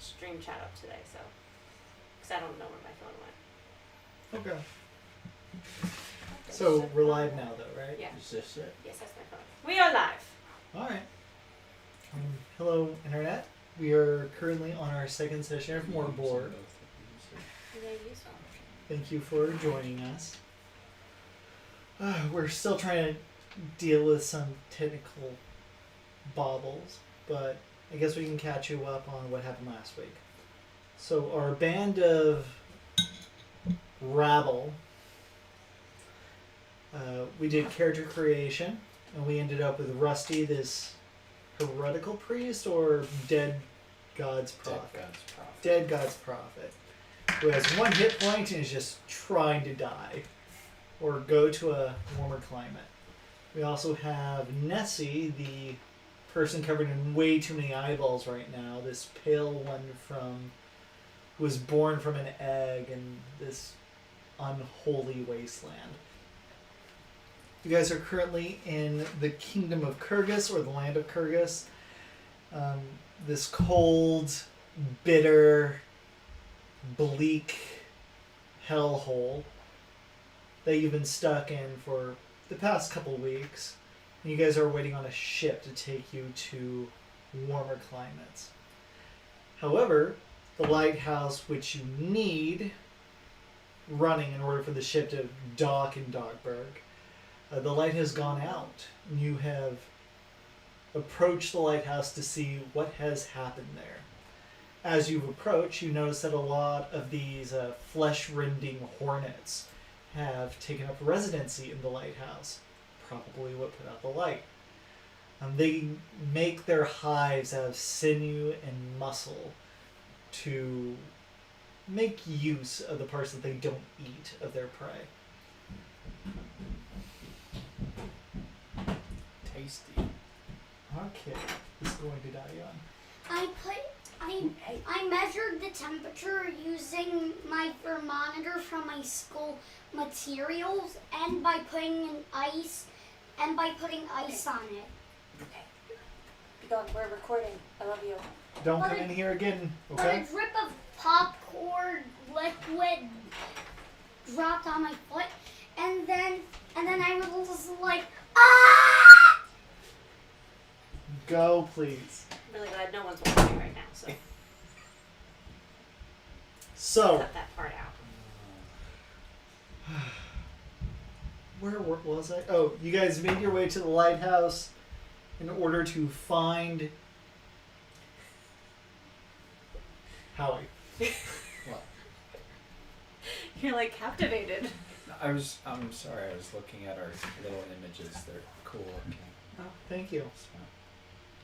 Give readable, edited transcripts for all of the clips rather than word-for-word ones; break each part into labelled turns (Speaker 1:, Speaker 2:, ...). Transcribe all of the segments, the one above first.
Speaker 1: stream chat up today, so because I don't know where my phone went.
Speaker 2: Okay. So we're live now, though, right?
Speaker 1: Yeah.
Speaker 3: Is this it?
Speaker 1: Yes, that's my phone. We are live.
Speaker 2: All right. Hello, Internet. We are currently on our second session of Mork Borg.
Speaker 1: Yeah, you saw.
Speaker 2: Thank you for joining us. We're still trying to deal with some technical baubles, but I guess we can catch you up on what happened last week. So our band of rabble, we did character creation, and we ended up with Rusty, this heretical priest or dead God's prophet. Dead God's prophet, who has one hit point and is just trying to die or go to a warmer climate. We also have Nessie, the person covered in way too many eyeballs right now, this pale one who was born from an egg in this unholy wasteland. You guys are currently in the kingdom of Kyrgyz, or the land of Kyrgyz. This cold, bitter, bleak hellhole that you've been stuck in for the past couple weeks. And you guys are waiting on a ship to take you to warmer climates. However, the lighthouse, which you need running in order for the ship to dock in Dogberg, the light has gone out. You have approached the lighthouse to see what has happened there. As you approach, you notice that a lot of these flesh-rending hornets have taken up residency in the lighthouse, probably what put out the light. They make their hives out of sinew and muscle to make use of the parts that they don't eat of their prey.
Speaker 3: Tasty.
Speaker 2: Okay, this is going to die young.
Speaker 4: I measured the temperature using my thermometer from my school materials and by putting ice on it.
Speaker 1: Okay. Be gone. We're recording. I love you.
Speaker 2: Don't come in here again,
Speaker 4: But
Speaker 2: okay?
Speaker 4: a drip of popcorn liquid dropped on my foot, and then I was just like, ah!
Speaker 2: Go, please.
Speaker 1: I'm really glad no one's watching right now, so
Speaker 2: So,
Speaker 1: cut that part out.
Speaker 2: where was I? Oh, you guys made your way to the lighthouse in order to find Howie.
Speaker 3: What?
Speaker 1: You're like captivated.
Speaker 3: I'm sorry, I was looking at our little images. They're cool looking.
Speaker 2: Oh, thank you.
Speaker 3: So,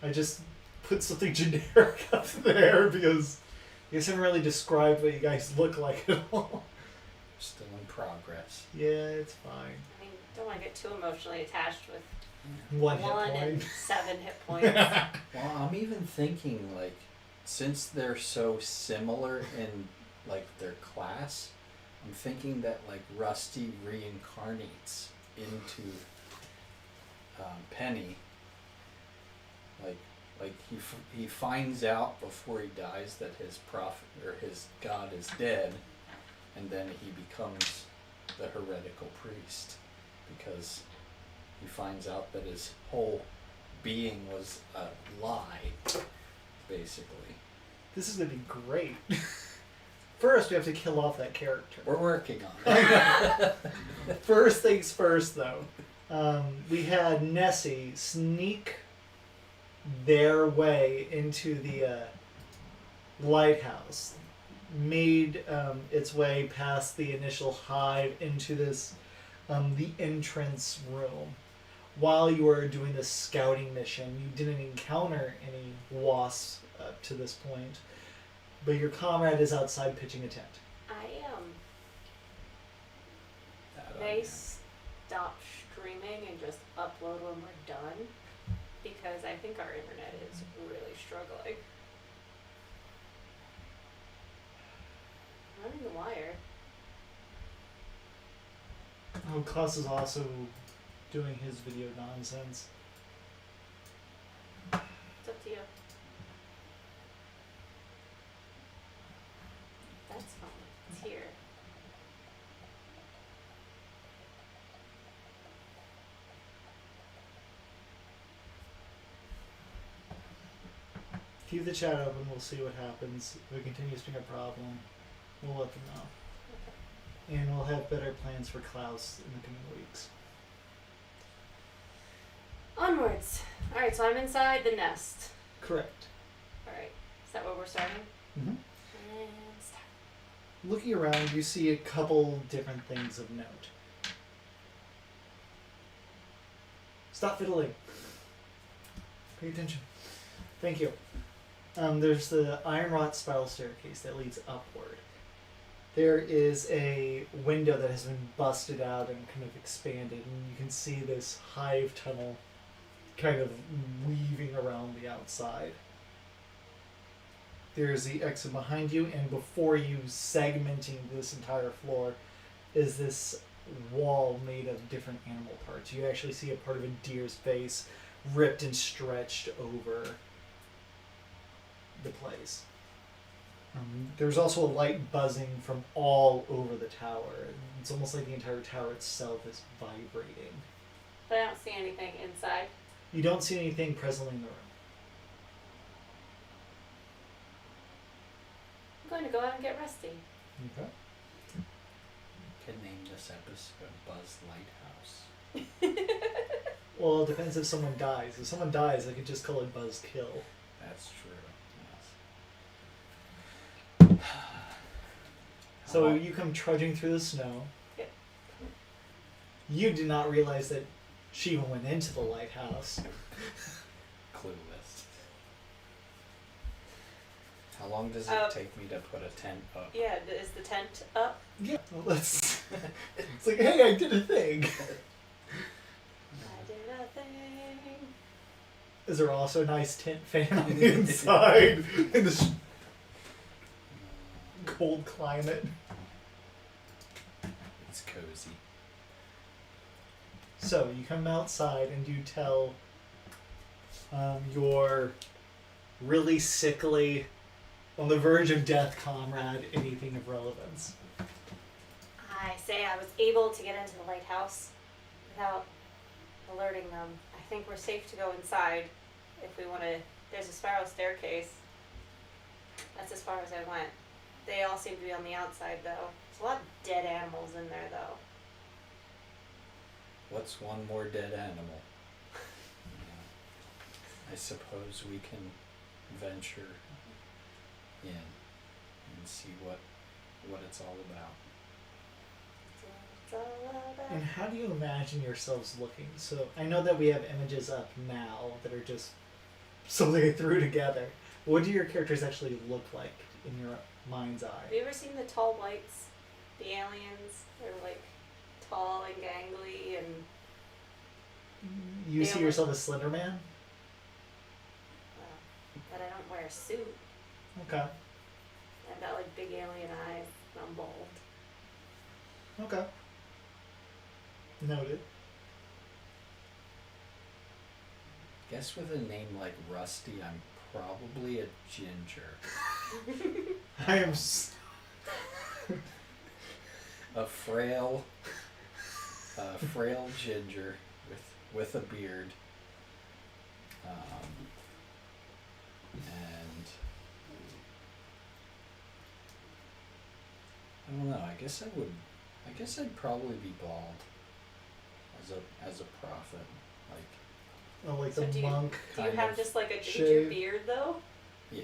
Speaker 2: I just put something generic up there because you guys haven't really described what you guys look like at all.
Speaker 3: still in progress.
Speaker 2: Yeah, it's fine.
Speaker 1: I mean, don't want to get too emotionally attached with
Speaker 2: One hit
Speaker 1: and
Speaker 2: point.
Speaker 1: 7 hit points.
Speaker 3: Well, I'm even thinking, like, since they're so similar in, like, their class, I'm thinking that, like, Rusty reincarnates into Penny. Like he finds out before he dies that his prophet or his god is dead, and then he becomes the heretical priest because he finds out that his whole being was a lie, basically.
Speaker 2: This is going to be great. First, we have to kill off that character.
Speaker 3: We're working on it.
Speaker 2: First things first, though. We had Nessie sneak their way into the lighthouse, made its way past the initial hive into this the entrance room. While you were doing this scouting mission, you didn't encounter any wasps up to this point, but your comrade is outside pitching a tent.
Speaker 1: They stop streaming and just upload when we're done, because I think our internet is really struggling. Running the wire.
Speaker 2: Oh, Klaus is also doing his video nonsense.
Speaker 1: It's up to you. It's fine. It's here.
Speaker 2: Keep the chat open. We'll see what happens. If it continues being a problem, we'll let them know. And we'll have better plans for Klaus in the coming weeks.
Speaker 1: Onwards. Alright, so I'm inside the nest.
Speaker 2: Correct.
Speaker 1: Alright. Is that where we're starting?
Speaker 2: Mm-hmm.
Speaker 1: And start.
Speaker 2: Looking around, you see a couple different things of note. Stop fiddling. Pay attention. Thank you. There's the iron wrought spiral staircase that leads upward. There is a window that has been busted out and kind of expanded, and you can see this hive tunnel kind of weaving around the outside. There's the exit behind you, and before you, segmenting this entire floor, is this wall made of different animal parts. You actually see a part of a deer's face ripped and stretched over the place. There's also a light buzzing from all over the tower. It's almost like the entire tower itself is vibrating.
Speaker 1: But I don't see anything inside.
Speaker 2: You don't see anything presently in the room.
Speaker 1: I'm going to go out and get Rusty.
Speaker 2: Okay.
Speaker 3: Can name this episode Buzz Lighthouse.
Speaker 2: Well, it depends if someone dies. If someone dies, I could just call it Buzz Kill.
Speaker 3: That's true. Yes.
Speaker 2: So you come trudging through the snow.
Speaker 1: Yep.
Speaker 2: You did not realize that she even went into the lighthouse.
Speaker 3: Clueless. How long does it take me to put a tent up?
Speaker 1: Yeah, is the tent up?
Speaker 2: Yeah, well, that's... It's like, hey, I did a thing.
Speaker 1: I did a thing.
Speaker 2: Is there also a nice tent fan on the inside in this cold climate?
Speaker 3: It's cozy.
Speaker 2: So you come outside and you tell your really sickly, on the verge of death comrade anything of relevance.
Speaker 1: I say I was able to get into the lighthouse without alerting them. I think we're safe to go inside if we want to. There's a spiral staircase. That's as far as I went. They all seem to be on the outside, though. There's a lot of dead animals in there, though.
Speaker 3: What's one more dead animal? I suppose we can venture in and see what it's all about.
Speaker 1: It's all about.
Speaker 2: And how do you imagine yourselves looking? So I know that we have images up now that are just something they threw together. What do your characters actually look like in your mind's eye?
Speaker 1: Have you ever seen the tall whites? The aliens? They're like tall and gangly and...
Speaker 2: You see yourself as Slender Man?
Speaker 1: But I don't wear a suit.
Speaker 2: Okay.
Speaker 1: I've got like big alien eyes and I'm bald.
Speaker 2: Okay. Noted.
Speaker 3: Guess with a name like Rusty, I'm probably a ginger.
Speaker 2: I am
Speaker 3: A frail ginger with a beard. And I don't know. I guess I'd probably be bald as a prophet.
Speaker 2: like
Speaker 1: So
Speaker 2: the
Speaker 1: do you-
Speaker 2: monk.
Speaker 1: Do you
Speaker 3: Kind
Speaker 1: have
Speaker 3: of
Speaker 1: just like a ginger
Speaker 2: shave.
Speaker 1: beard though?
Speaker 3: Yeah,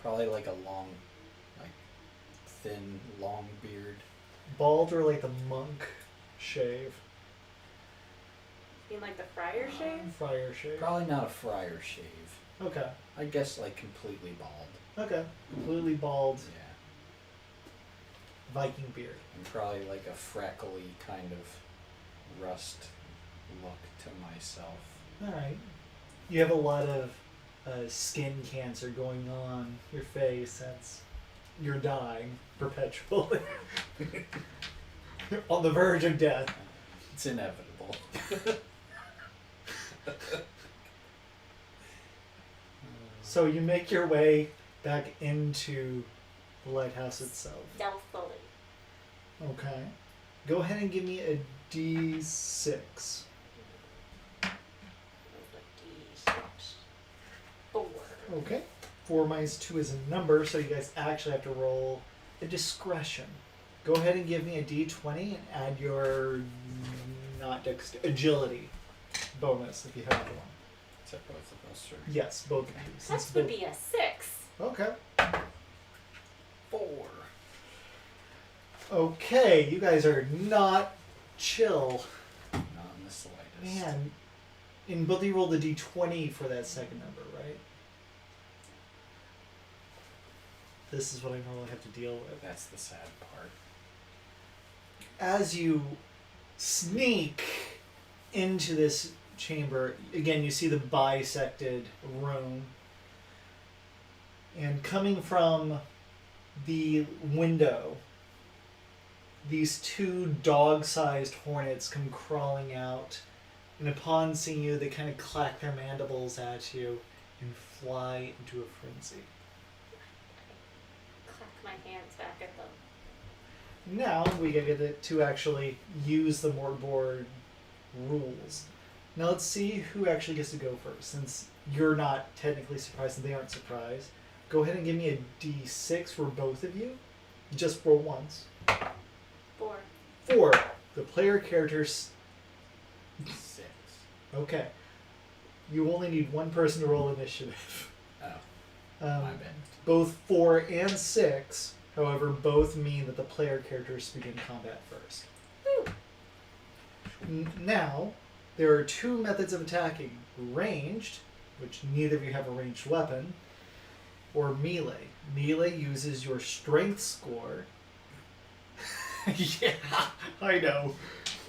Speaker 3: probably like a long, like thin, long beard.
Speaker 2: Bald or like the monk shave?
Speaker 1: You mean like the friar shave?
Speaker 2: Friar shave.
Speaker 3: Probably not a friar shave.
Speaker 2: Okay.
Speaker 3: I guess like completely bald.
Speaker 2: Okay. Completely bald
Speaker 3: Yeah.
Speaker 2: Viking beard.
Speaker 3: And probably like a freckly kind of rust look to myself.
Speaker 2: Alright. You have a lot of skin cancer going on your face since you're dying perpetually. On the verge of death.
Speaker 3: It's inevitable.
Speaker 2: So you make your way back into the lighthouse itself.
Speaker 1: Stealthily.
Speaker 2: Okay. Go ahead and give me a D6.
Speaker 1: D6. 4.
Speaker 2: Okay. 4 minus 2 is a number, so you guys actually have to roll a discretion. Go ahead and give me a D20 and add your agility bonus if you have one.
Speaker 3: Is that both of us? Or?
Speaker 2: Yes, both of you.
Speaker 1: That
Speaker 2: since
Speaker 1: would
Speaker 2: both-
Speaker 1: be a 6.
Speaker 2: Okay.
Speaker 3: 4.
Speaker 2: Okay, you guys are not chill.
Speaker 3: Not in the slightest.
Speaker 2: Man, and both of you rolled a D20 for that second number, right? This is what I normally have to deal with.
Speaker 3: That's the sad part.
Speaker 2: As you sneak into this chamber, again, you see the bisected room. And coming from the window, these 2 dog-sized hornets come crawling out. And upon seeing you, they kind of clack their mandibles at you and fly into a frenzy.
Speaker 1: Clack my hands back at them.
Speaker 2: Now we get to actually use the Mork Borg rules. Now let's see who actually gets to go first. Since you're not technically surprised and they aren't surprised, go ahead and give me a D6 for both of you. Just roll once.
Speaker 1: 4.
Speaker 2: 4. The player characters.
Speaker 3: 6.
Speaker 2: Okay. You only need one person to roll initiative.
Speaker 3: Oh,
Speaker 2: Um,
Speaker 3: my bad.
Speaker 2: Both 4 and 6, however, both mean that the player characters begin combat first.
Speaker 1: Woo.
Speaker 2: Now, there are 2 methods of attacking. Ranged, which neither of you have a ranged weapon, or melee. Melee uses your strength score. Yeah, I know.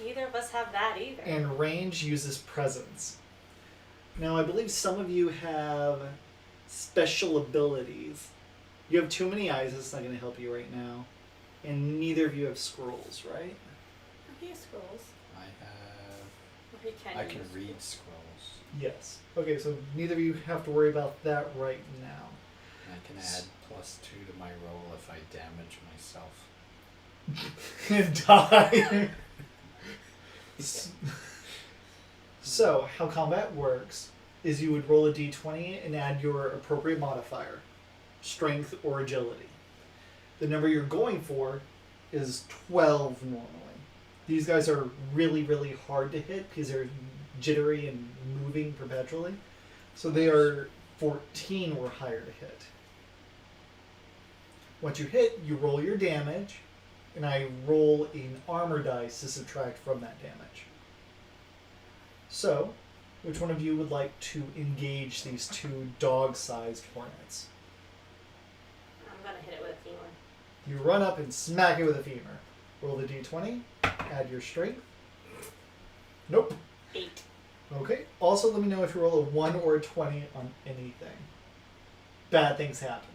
Speaker 1: Neither of us have that either.
Speaker 2: And range uses presence. Now, I believe some of you have special abilities. You have too many eyes, that's not going to help you right now. And neither of you have scrolls, right?
Speaker 1: He has scrolls.
Speaker 3: I have.
Speaker 1: Or he can
Speaker 3: I can
Speaker 1: use
Speaker 3: read scrolls.
Speaker 2: Yes. Okay, so neither of you have to worry about that right now.
Speaker 3: I can add +2 to my roll if I damage myself.
Speaker 2: And die. So, how combat works is you would roll a d20 and add your appropriate modifier, strength or agility. The number you're going for is 12 normally. These guys are really, really hard to hit because they're jittery and moving perpetually. So they are 14 or higher to hit. Once you hit, you roll your damage, and I roll an armor dice to subtract from that damage. So, which one of you would like to engage these 2 dog-sized hornets?
Speaker 1: I'm gonna hit it with a femur.
Speaker 2: You run up and smack it with a femur. Roll the d20, add your strength. Nope.
Speaker 1: 8.
Speaker 2: Okay. Also, let me know if you roll a 1 or a 20 on anything. Bad things happen.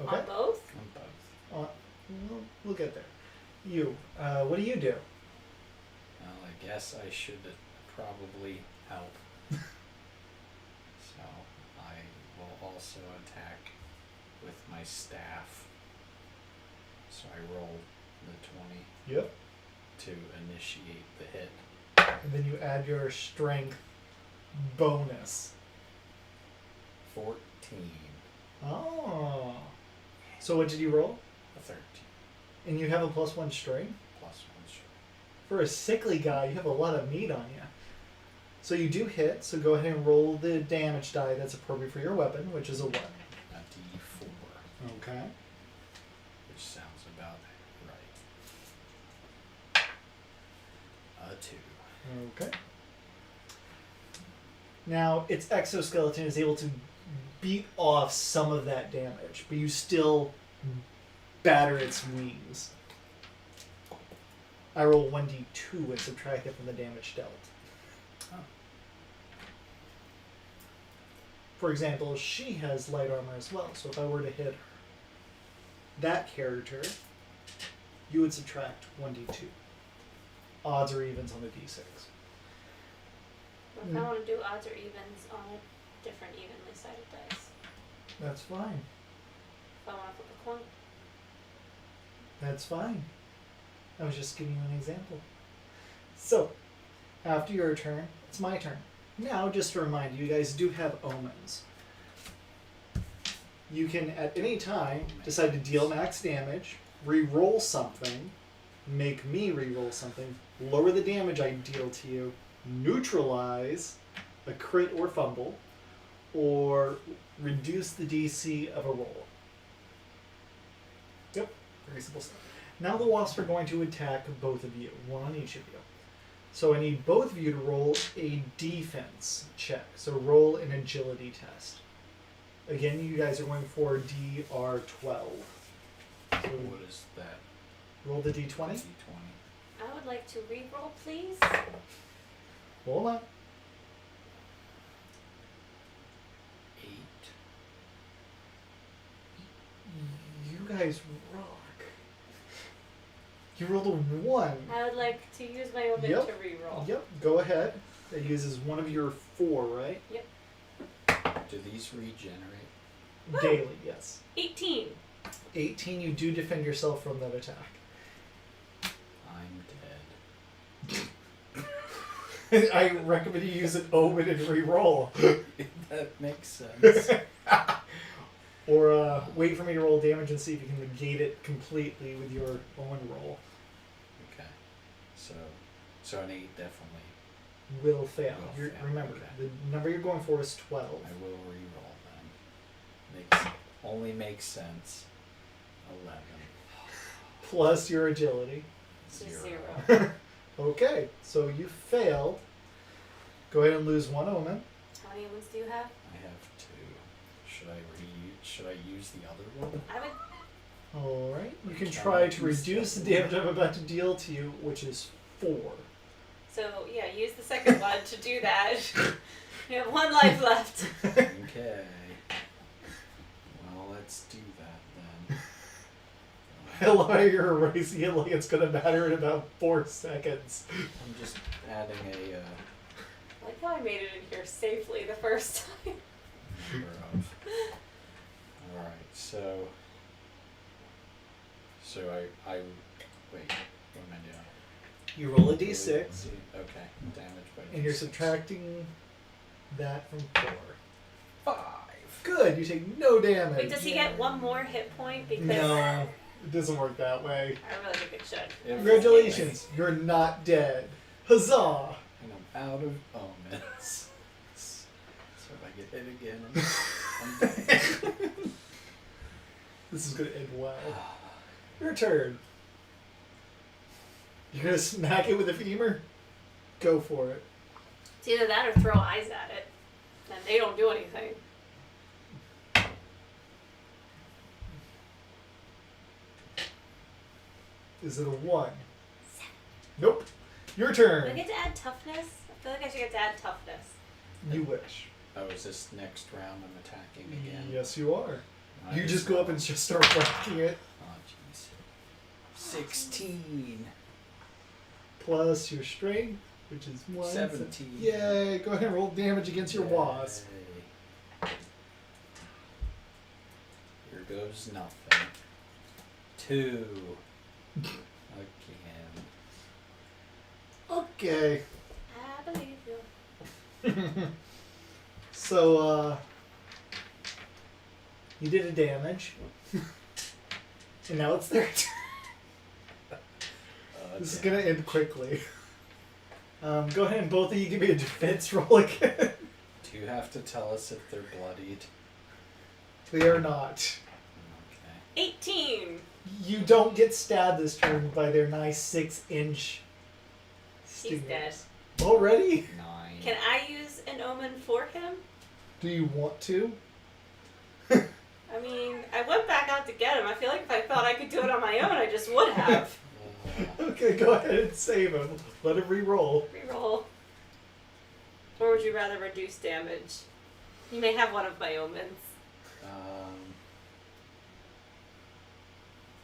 Speaker 2: Okay?
Speaker 1: On both?
Speaker 3: On both.
Speaker 2: We'll get there. You, what do you do?
Speaker 3: Well, I guess I should probably help. So I will also attack with my staff. So I roll the 20
Speaker 2: Yep.
Speaker 3: to initiate the hit.
Speaker 2: And then you add your strength bonus.
Speaker 3: 14.
Speaker 2: Oh. So what did you roll?
Speaker 3: A 13.
Speaker 2: And you have a +1 strength?
Speaker 3: +1 strength.
Speaker 2: For a sickly guy, you have a lot of meat on you. So you do hit, so go ahead and roll the damage die that's appropriate for your weapon, which is a 1.
Speaker 3: A D4.
Speaker 2: Okay.
Speaker 3: Which sounds about right. A 2.
Speaker 2: Okay. Now, its exoskeleton is able to beat off some of that damage, but you still batter its wings. I roll 1d2 and subtract it from the damage dealt.
Speaker 3: Oh.
Speaker 2: For example, she has light armor as well, so if I were to hit that character, you would subtract 1d2. Odds or evens on the d6.
Speaker 1: What if I want to do odds or evens on a different evenly sided dice?
Speaker 2: That's fine.
Speaker 1: If I want to flip a coin?
Speaker 2: That's fine. I was just giving you an example. So, after your turn, it's my turn. Now, just to remind you, you guys do have omens. You can, at any time, decide to deal max damage, re-roll something, make me re-roll something, lower the damage I deal to you, neutralize a crit or fumble, or reduce the DC of a roll. Yep, very simple stuff. Now the wasps are going to attack both of you, one on each of you. So I need both of you to roll a defense check. So roll an agility test. Again, you guys are going for DR12. So
Speaker 3: What is that?
Speaker 2: roll the D20.
Speaker 3: D20.
Speaker 1: I would like to re-roll, please.
Speaker 2: Hold on.
Speaker 3: 8.
Speaker 2: You guys rock. You rolled a 1.
Speaker 1: I would like to use my omen
Speaker 2: Yep.
Speaker 1: to re-roll.
Speaker 2: Yep, go ahead. That uses one of your 4, right?
Speaker 3: Do these regenerate?
Speaker 1: Woo!
Speaker 2: Daily, yes.
Speaker 1: 18.
Speaker 2: 18, you do defend yourself from that attack.
Speaker 3: I'm dead.
Speaker 2: I recommend you use an omen and re-roll.
Speaker 3: That makes sense.
Speaker 2: Or wait for me to roll damage and see if you can negate it completely with your omen roll.
Speaker 3: Okay. So an 8 definitely.
Speaker 2: Will fail.
Speaker 3: Will fail,
Speaker 2: Remember,
Speaker 3: okay.
Speaker 2: the number you're going for is 12.
Speaker 3: I will re-roll then. Only makes sense. 11.
Speaker 2: Plus your agility.
Speaker 1: So
Speaker 3: 0.
Speaker 1: 0.
Speaker 2: Okay, so you failed. Go ahead and lose 1 omen.
Speaker 1: How many omens do you have?
Speaker 3: I have 2. Should I use the other one?
Speaker 1: I would.
Speaker 2: Alright, you can
Speaker 3: Can
Speaker 2: try
Speaker 3: I
Speaker 2: to
Speaker 3: use
Speaker 2: reduce the
Speaker 3: that?
Speaker 2: damage I'm about to deal to you, which is 4.
Speaker 1: So, yeah, use the second one to do that. You have 1 life left.
Speaker 3: Okay. Well, let's do that then.
Speaker 2: I love how you're erasing it like it's going to matter in about 4 seconds.
Speaker 3: I'm just adding a
Speaker 1: I like how I made it in here safely the first time.
Speaker 3: number of. Alright, so I wait, what am I doing?
Speaker 2: You roll a d6,
Speaker 3: Okay, damage by
Speaker 2: and you're
Speaker 3: D6.
Speaker 2: subtracting that from 4.
Speaker 3: 5.
Speaker 2: Good, you take no damage.
Speaker 1: Wait, does he get 1 more hit point? Because
Speaker 2: No, it doesn't work that way.
Speaker 1: I really think it should.
Speaker 2: Congratulations, you're not dead. Huzzah!
Speaker 3: And I'm out of omens. So if I get hit again, I'm dead.
Speaker 2: This is going to end well. Your turn. You're going to smack it with a femur? Go for it.
Speaker 1: It's either that or throw eyes at it. And they don't do anything.
Speaker 2: Is it a 1? Nope. Your
Speaker 1: Do I
Speaker 2: turn.
Speaker 1: get to add toughness? I feel like I should get to add toughness.
Speaker 2: You wish.
Speaker 3: Oh, is this next round I'm attacking again?
Speaker 2: Yes, you are.
Speaker 3: Might
Speaker 2: You
Speaker 3: as
Speaker 2: just go up
Speaker 3: well.
Speaker 2: and just start whacking it.
Speaker 3: Oh, jeez. 16.
Speaker 2: Plus your strength, which is 1.
Speaker 3: 17.
Speaker 2: Yay! Go ahead and roll damage against your wasp.
Speaker 3: Yay. Here goes nothing. 2. Again.
Speaker 2: Okay.
Speaker 1: I believe you.
Speaker 2: So, you did a damage. And now it's their turn. This is
Speaker 3: Damn.
Speaker 2: gonna end quickly. Go ahead and both of you give me a defense roll again.
Speaker 3: Do you have to tell us if they're bloodied?
Speaker 2: They are not.
Speaker 3: Okay.
Speaker 1: 18!
Speaker 2: You don't get stabbed this turn by their nice 6-inch
Speaker 1: He's dead.
Speaker 2: stingers. Already?
Speaker 3: 9.
Speaker 1: Can I use an omen for him?
Speaker 2: Do you want to?
Speaker 1: I mean, I went back out to get him. I feel like if I thought I could do it on my own, I just would have.
Speaker 2: Okay, go ahead and save him. Let him re-roll.
Speaker 1: Reroll. Or would you rather reduce damage? You may have one of my omens.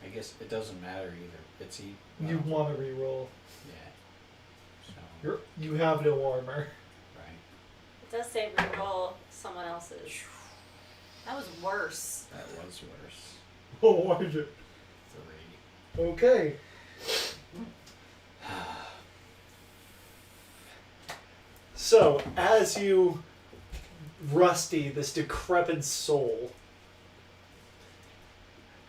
Speaker 3: I guess it doesn't matter either. It's
Speaker 2: You
Speaker 3: well,
Speaker 2: want to re-roll.
Speaker 3: yeah. So
Speaker 2: You have no armor.
Speaker 3: right.
Speaker 1: It does say reroll someone else's. That was worse.
Speaker 3: That was worse.
Speaker 2: Oh, why did you?
Speaker 3: 3.
Speaker 2: Okay. So, as you, Rusty, this decrepit soul,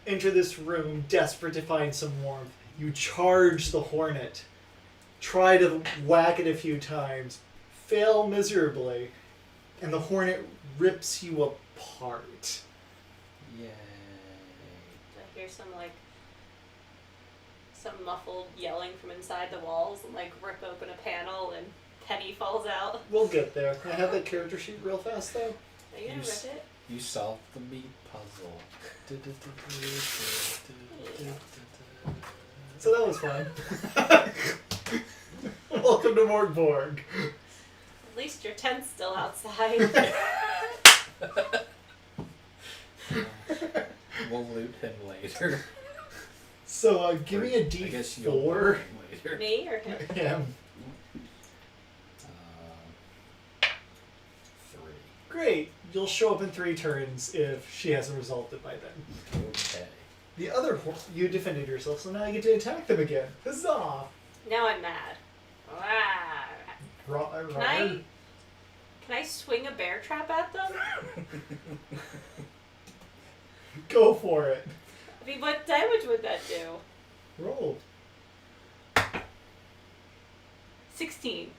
Speaker 2: enter this room desperate to find some warmth, you charge the hornet, try to whack it a few times, fail miserably, and the hornet rips you apart.
Speaker 3: Yay.
Speaker 1: I hear some muffled yelling from inside the walls and rip open a panel and Penny falls out.
Speaker 2: We'll get there. Can I have that character sheet real fast, though?
Speaker 1: Are you gonna rip it?
Speaker 3: You solved the meat puzzle.
Speaker 2: So that was fun. Welcome to Mork Borg.
Speaker 1: At least your tent's still outside.
Speaker 3: We'll loot him later.
Speaker 2: So give me a
Speaker 3: I guess you'll
Speaker 2: D4.
Speaker 3: loot him later.
Speaker 1: Me or him?
Speaker 2: Him.
Speaker 3: 3.
Speaker 2: Great. You'll show up in 3 turns if she hasn't resolved it by then.
Speaker 3: Okay.
Speaker 2: The other you defended yourself, so now you get to attack them again. Huzzah!
Speaker 1: Now I'm mad. Wow. Can I swing a bear trap at them?
Speaker 2: Go for it.
Speaker 1: I mean, what damage would that do?
Speaker 2: Roll.
Speaker 1: 16.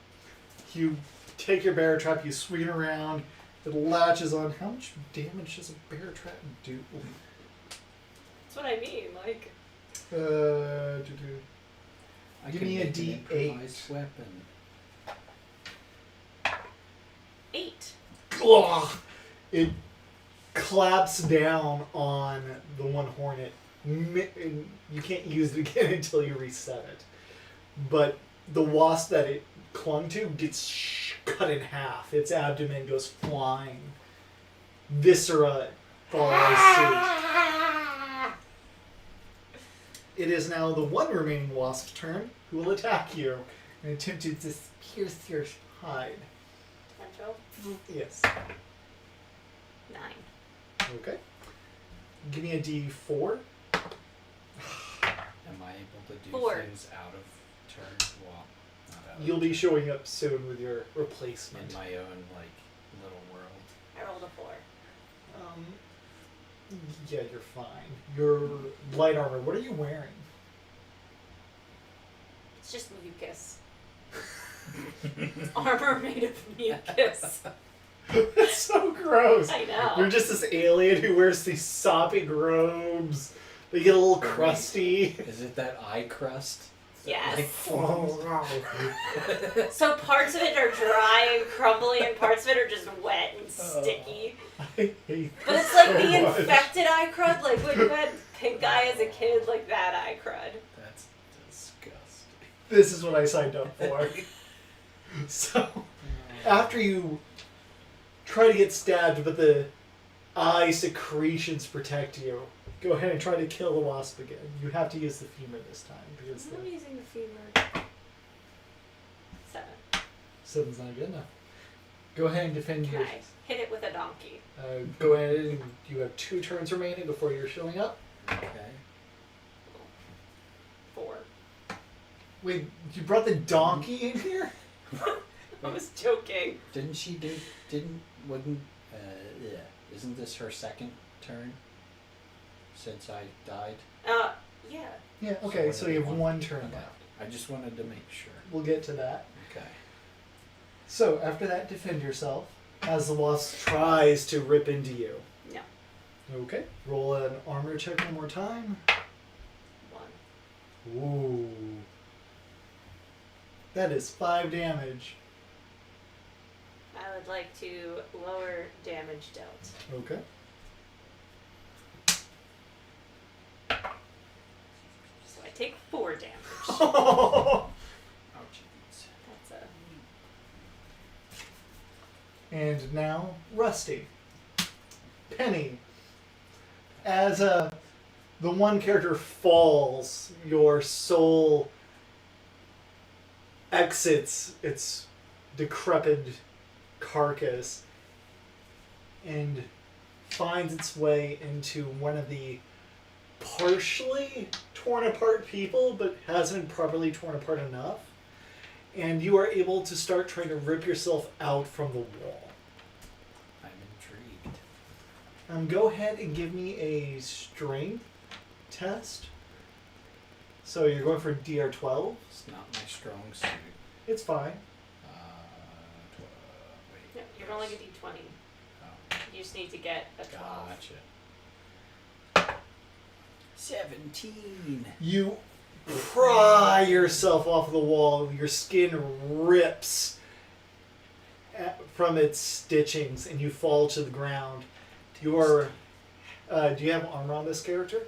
Speaker 2: You take your bear trap, you swing it around, it latches on. How much damage does a bear trap do?
Speaker 1: That's what I mean,
Speaker 3: I
Speaker 2: Give
Speaker 3: can
Speaker 2: me a
Speaker 3: make an
Speaker 2: D8.
Speaker 3: improvised weapon.
Speaker 1: 8.
Speaker 2: Ugh. It claps down on the one hornet. And you can't use it again until you reset it. But the wasp that it clung to gets cut in half. Its abdomen goes flying. Viscera follows suit. It is now the one remaining wasp's turn, who will attack you and attempt to pierce your hide.
Speaker 1: Potential?
Speaker 2: Yes.
Speaker 1: 9.
Speaker 2: Okay. Give me a D4.
Speaker 3: Am I able to do
Speaker 1: 4.
Speaker 3: things out of turn? Well, not out
Speaker 2: You'll
Speaker 3: of
Speaker 2: be showing up soon with your replacement.
Speaker 3: in my own little world.
Speaker 1: I rolled a 4.
Speaker 2: Yeah, you're fine. Your light armor, what are you wearing?
Speaker 1: It's just mucus. It's armor made of mucus.
Speaker 2: That's so gross.
Speaker 1: I know.
Speaker 2: You're just this alien who wears these sopping robes. They get a little crusty.
Speaker 3: Is it that eye crust?
Speaker 1: Yes.
Speaker 2: Oh,
Speaker 1: So parts of it are dry and crumbly, and parts of it are just wet and sticky.
Speaker 2: I hate
Speaker 1: But it's
Speaker 2: this
Speaker 1: like
Speaker 2: so
Speaker 1: the
Speaker 2: much.
Speaker 1: infected eye crud, like when you had pink eye as a kid, like that eye crud.
Speaker 3: That's disgusting.
Speaker 2: This is what I signed up for. So, after you try to get stabbed, but the eye secretions protect you, go ahead and try to kill the wasp again. You have to use the femur this time because
Speaker 1: I'm
Speaker 2: the
Speaker 1: using the femur. 7.
Speaker 2: 7's not good enough. Go ahead and defend
Speaker 1: Can
Speaker 2: your.
Speaker 1: I hit it with a donkey?
Speaker 2: Go ahead and you have 2 turns remaining before you're showing up.
Speaker 3: Okay.
Speaker 1: 4.
Speaker 2: Wait, you brought the donkey in here?
Speaker 1: I was joking.
Speaker 3: Didn't she do? Yeah. Isn't this her second turn? Since I died.
Speaker 1: Yeah.
Speaker 2: Yeah. Okay, so you have
Speaker 3: only
Speaker 2: 1 turn
Speaker 3: Okay.
Speaker 2: left.
Speaker 3: I just wanted to make sure.
Speaker 2: We'll get to that.
Speaker 3: Okay.
Speaker 2: So after that, defend yourself as the wasp tries to rip into you.
Speaker 1: No.
Speaker 2: Okay. Roll an armor check one more time.
Speaker 1: 1.
Speaker 2: Ooh. That is 5 damage.
Speaker 1: I would like to lower damage dealt.
Speaker 2: Okay.
Speaker 1: So I take 4 damage.
Speaker 3: Oh jeez.
Speaker 1: That's
Speaker 2: And now, Rusty. Penny. As the one character falls, your soul exits its decrepit carcass and finds its way into one of the partially torn apart people, but hasn't been properly torn apart enough. And you are able to start trying to rip yourself out from the wall.
Speaker 3: I'm intrigued.
Speaker 2: Go ahead and give me a strength test. So you're going for DR12.
Speaker 3: It's not my strong suit.
Speaker 2: It's fine.
Speaker 3: Wait.
Speaker 1: No, you're rolling a d20.
Speaker 3: Oh,
Speaker 1: You just need to get a 12.
Speaker 3: gotcha. 17.
Speaker 2: You pry yourself off the wall. Your skin rips from its stitchings, and you fall to the ground. You are. Do you have armor on this character?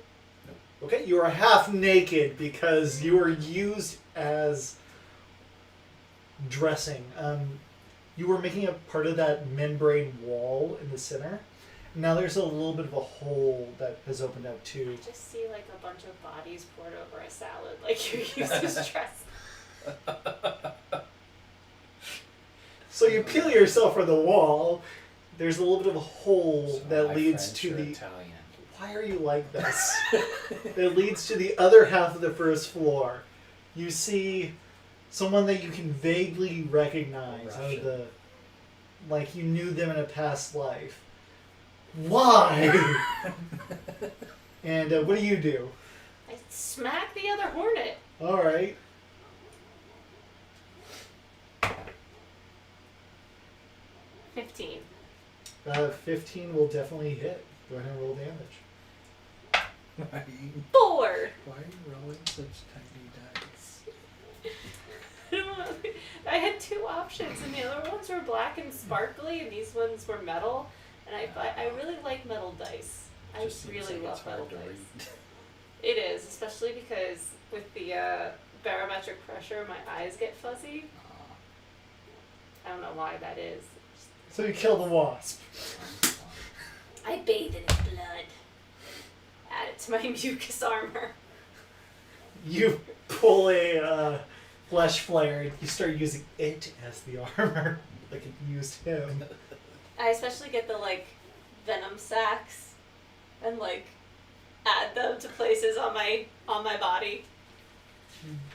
Speaker 3: Nope.
Speaker 2: Okay, you are half naked because you were used as dressing. You were making a part of that membrane wall in the center. Now there's a little bit of a hole that has opened up too.
Speaker 1: I just see like a bunch of bodies poured over a salad, like you used to stress.
Speaker 2: So you peel yourself from the wall. There's a little bit of a hole
Speaker 3: So
Speaker 2: that
Speaker 3: my
Speaker 2: leads
Speaker 3: French
Speaker 2: to
Speaker 3: or
Speaker 2: the.
Speaker 3: Italian.
Speaker 2: Why are you like this? That leads to the other half of the first floor. You see someone that you can vaguely recognize. Out of
Speaker 3: Russian.
Speaker 2: the, like you knew them in a past life. Why? And what do you do?
Speaker 1: I smack the other hornet.
Speaker 2: All right.
Speaker 1: — 15.
Speaker 2: 15 will definitely hit. Go ahead and roll damage.
Speaker 3: Why are you
Speaker 1: 4.
Speaker 3: rolling such tiny dice?
Speaker 1: I don't know. I had 2 options, and the other ones were black and sparkly, and these ones were metal. And I really like metal dice. I
Speaker 3: Just seems
Speaker 1: really
Speaker 3: like
Speaker 1: love
Speaker 3: it's
Speaker 1: metal
Speaker 3: hard to
Speaker 1: dice.
Speaker 3: read.
Speaker 1: It is, especially because with the barometric pressure, my eyes get fuzzy. I don't know why that is.
Speaker 2: So you kill the wasp.
Speaker 1: I bathe in its blood. Add it to my mucus armor.
Speaker 2: You pull a flesh flare and you start using it as the armor, like it used him.
Speaker 1: I especially get the like venom sacs and like add them to places on my body.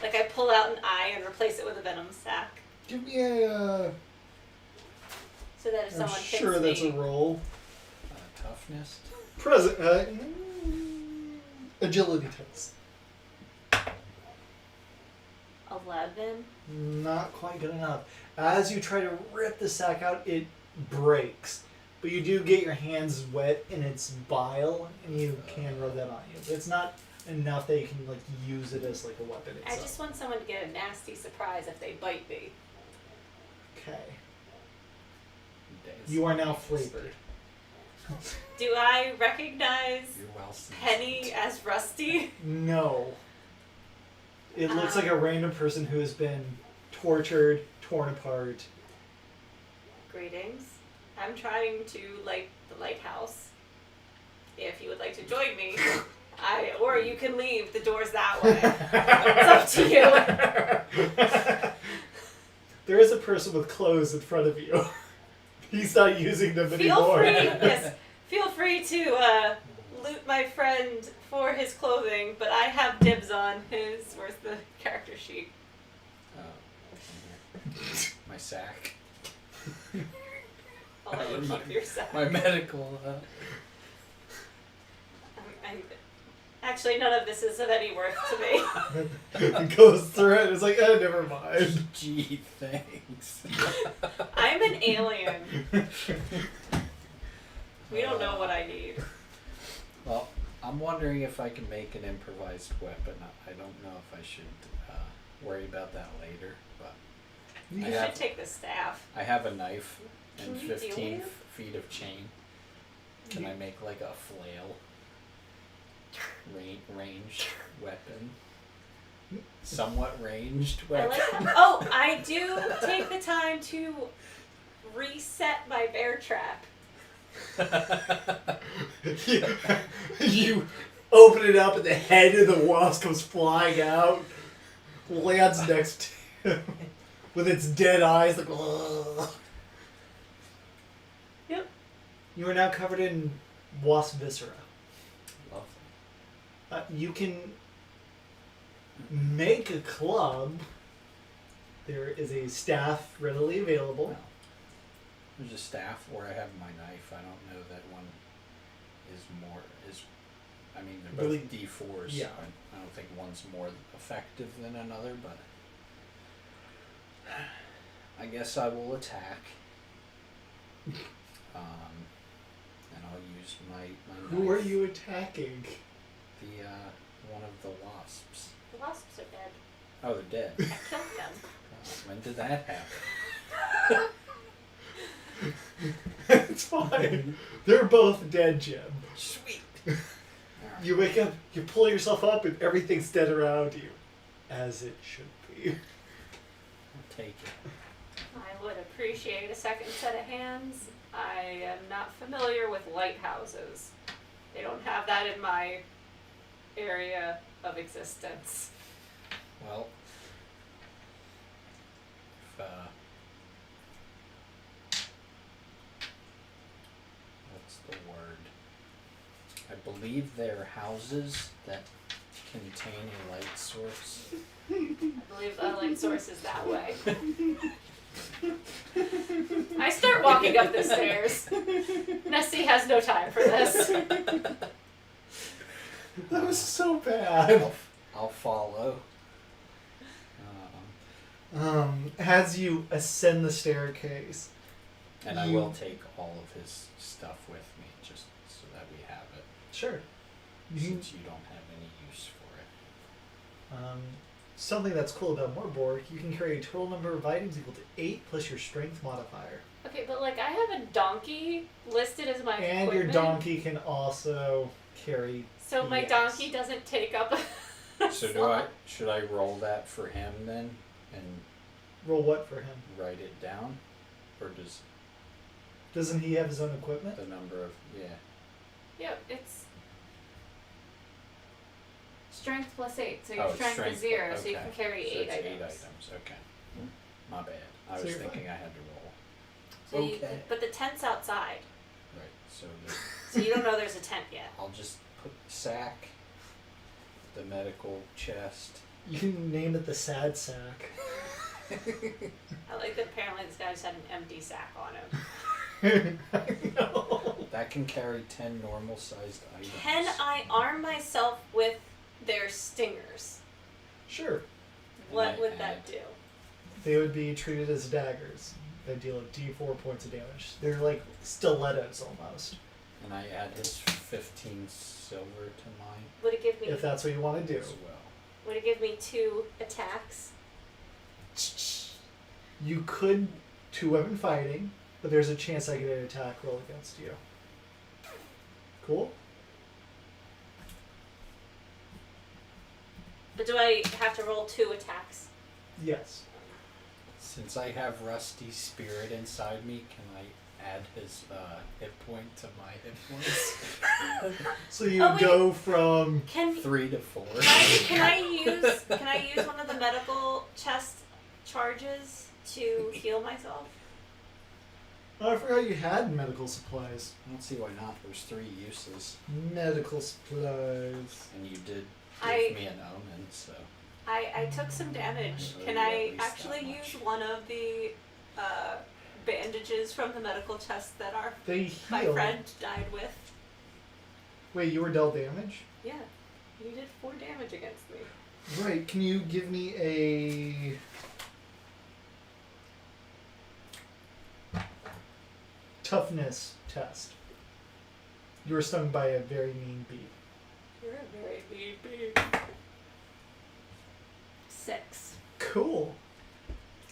Speaker 1: Like I pull out an eye and replace it with a venom sac,
Speaker 2: Give me a.
Speaker 1: so that if
Speaker 2: I'm
Speaker 1: someone
Speaker 2: sure
Speaker 1: hits
Speaker 2: that's
Speaker 1: me,
Speaker 2: a roll.
Speaker 3: Toughness.
Speaker 2: Present. Agility test.
Speaker 1: 11.
Speaker 2: Not quite good enough. As you try to rip the sack out, it breaks. But you do get your hands wet in its bile, and you can rub that on you. But it's not enough that you can like use it as like a weapon
Speaker 1: I
Speaker 2: itself.
Speaker 1: just want someone to get a nasty surprise if they bite me.
Speaker 2: Okay.
Speaker 3: Days.
Speaker 2: You are now flavored.
Speaker 1: Do I recognize
Speaker 3: You're well seasoned.
Speaker 1: Penny as Rusty?
Speaker 2: No. It looks like a random person who has been tortured, torn apart.
Speaker 1: Greetings. I'm trying to light the lighthouse. If you would like to join me, or you can leave. The door's that way. It's up to you.
Speaker 2: There is a person with clothes in front of you. He's not using them
Speaker 1: Feel
Speaker 2: anymore.
Speaker 1: free, yes. Feel free to loot my friend for his clothing, but I have dibs on his. Where's the character sheet?
Speaker 3: My sack.
Speaker 1: I'll let you keep your sack.
Speaker 3: My medical.
Speaker 1: Actually, none of this is of any worth to me.
Speaker 2: It goes through it. It's like, never mind.
Speaker 3: Gee, thanks.
Speaker 1: I'm an alien. We don't know what I need.
Speaker 3: Well, I'm wondering if I can make an improvised weapon. I don't know if I should worry about that later, but
Speaker 1: You
Speaker 3: I
Speaker 1: should
Speaker 3: have-
Speaker 1: take the staff.
Speaker 3: I have a knife and
Speaker 1: Can you deal
Speaker 3: 15
Speaker 1: with it?
Speaker 3: feet of chain. Can I make like a flail? Ranged weapon. Somewhat ranged
Speaker 1: I
Speaker 3: weapon.
Speaker 1: like that. Oh, I do take the time to reset my bear trap.
Speaker 2: You open it up and the head of the wasp comes flying out, lands next to him with its dead eyes like. Ugh.
Speaker 1: Yep.
Speaker 2: You are now covered in wasp viscera.
Speaker 3: Lovely.
Speaker 2: You can make a club. There is a staff readily available.
Speaker 3: Well, there's a staff, or I have my knife. I don't know that one is more is. I mean, they're both
Speaker 2: Really?
Speaker 3: D4s.
Speaker 2: Yeah.
Speaker 3: I don't think one's more effective than another, but I guess I will attack. And I'll use my knife.
Speaker 2: Who are you attacking?
Speaker 3: The one of the wasps.
Speaker 1: The wasps are dead.
Speaker 3: Oh, they're dead.
Speaker 1: I killed them.
Speaker 3: When did that happen?
Speaker 2: It's fine. They're both dead, Jim.
Speaker 3: Sweet.
Speaker 2: You wake up, you pull yourself up, and everything's dead around you. As it should be.
Speaker 3: I'll take it.
Speaker 1: I would appreciate a second set of hands. I am not familiar with lighthouses. They don't have that in my area of existence.
Speaker 3: Well, if, what's the word? I believe they're houses that contain a light source.
Speaker 1: I believe the light source is that way. I start walking up the stairs. Nessie has no time for this.
Speaker 2: That was so bad.
Speaker 3: I'll follow.
Speaker 2: As you ascend the staircase,
Speaker 3: And I will take all of his stuff with me, just so that we have it.
Speaker 2: sure.
Speaker 3: Since you don't have any use for it.
Speaker 2: Something that's cool about Mork Borg, you can carry a total number of items equal to 8 plus your strength modifier.
Speaker 1: Okay, but like I have a donkey listed as my
Speaker 2: And
Speaker 1: equipment.
Speaker 2: your donkey can also carry.
Speaker 1: So my
Speaker 2: Yes.
Speaker 1: donkey doesn't take up a
Speaker 3: So should I roll that for him then, and
Speaker 2: Roll what for him?
Speaker 3: write it down, or does
Speaker 2: Doesn't he have his own equipment?
Speaker 3: the number of
Speaker 1: Yeah, it's strength plus 8, so your
Speaker 3: Oh, it's
Speaker 1: strength is
Speaker 3: strength,
Speaker 1: 0, so you
Speaker 3: okay.
Speaker 1: can carry
Speaker 3: So
Speaker 1: 8
Speaker 3: it's
Speaker 1: items.
Speaker 3: Okay, my bad. I
Speaker 2: So
Speaker 3: was
Speaker 2: you're
Speaker 3: thinking
Speaker 2: fine.
Speaker 3: I had to roll.
Speaker 1: So you,
Speaker 3: Okay.
Speaker 1: but the tent's outside,
Speaker 3: Right. So
Speaker 1: so you don't know there's a tent yet.
Speaker 3: I'll just put the sack, the medical chest.
Speaker 2: You can name it the sad sack.
Speaker 1: I like that apparently this guy just had an empty sack on him.
Speaker 2: I know.
Speaker 3: That can carry 10 normal-sized items.
Speaker 1: Can I arm myself with their stingers?
Speaker 2: Sure.
Speaker 1: What
Speaker 3: I
Speaker 1: would
Speaker 3: add-
Speaker 1: that do?
Speaker 2: They would be treated as daggers. They deal D4 points of damage. They're like stilettos almost.
Speaker 3: And I add his 15 silver to mine
Speaker 1: Would it give me?
Speaker 2: If that's what you want to do.
Speaker 3: as well.
Speaker 1: Would it give me 2 attacks?
Speaker 2: You could 2-weapon fighting, but there's a chance I get an attack roll against you. Cool?
Speaker 1: But do I have to roll 2 attacks?
Speaker 2: Yes.
Speaker 3: Since I have Rusty's spirit inside me, can I add his hit point to my hit points?
Speaker 2: So you
Speaker 1: Oh, wait.
Speaker 2: go from
Speaker 3: 3 to 4.
Speaker 1: Can I use one of the medical chest charges to heal myself?
Speaker 2: oh, I forgot you had medical supplies.
Speaker 3: I don't see why not. There's 3 uses.
Speaker 2: Medical supplies.
Speaker 3: And you did
Speaker 1: I-
Speaker 3: give me an omen, so.
Speaker 1: I took some damage.
Speaker 3: Oh,
Speaker 1: Can
Speaker 3: yeah,
Speaker 1: I
Speaker 3: at least that
Speaker 1: actually use
Speaker 3: much.
Speaker 1: one of the bandages from the medical chest that
Speaker 2: They
Speaker 1: my
Speaker 2: heal.
Speaker 1: friend died with?
Speaker 2: Wait, you were dealt damage?
Speaker 1: Yeah, you did 4 damage against me.
Speaker 2: Right. Can you give me a toughness test? You were stung by a very mean bee.
Speaker 1: You're a very mean bee. 6.
Speaker 2: Cool.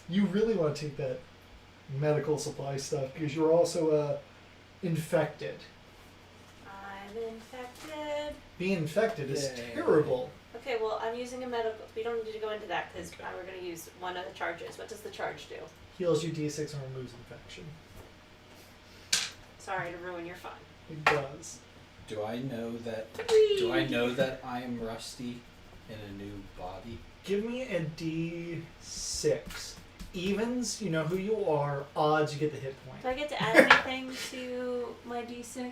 Speaker 2: You really want to take that medical supply stuff because you're also infected.
Speaker 1: I'm infected.
Speaker 2: Being infected is
Speaker 3: Yay.
Speaker 2: terrible.
Speaker 1: Okay, well, I'm using a medical. We don't need to go into that because
Speaker 3: Okay.
Speaker 1: we're going to use one of the charges. What does the charge do?
Speaker 2: Heals you D6 and removes infection.
Speaker 1: Sorry to ruin your fun.
Speaker 2: It does.
Speaker 3: Do I know that?
Speaker 1: Whee!
Speaker 3: Do I know that I am Rusty in a new body?
Speaker 2: Give me a D6. Evens, you know who you are. Odds, you get the hit point.
Speaker 1: Do I get to add anything to my d6?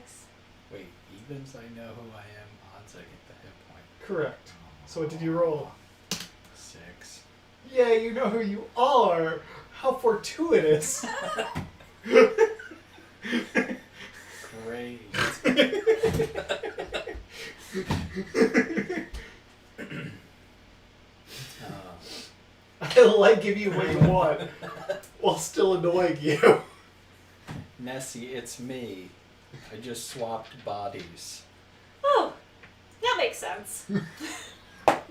Speaker 3: Wait, evens I know who I am. Odds I get the hit point.
Speaker 2: Correct. So what did you roll? Yeah, you know who you are. How fortuitous.
Speaker 3: Great.
Speaker 2: I like giving you what you want while still annoying you.
Speaker 3: Nessie, it's me. I just swapped bodies.
Speaker 1: Oh, that makes sense.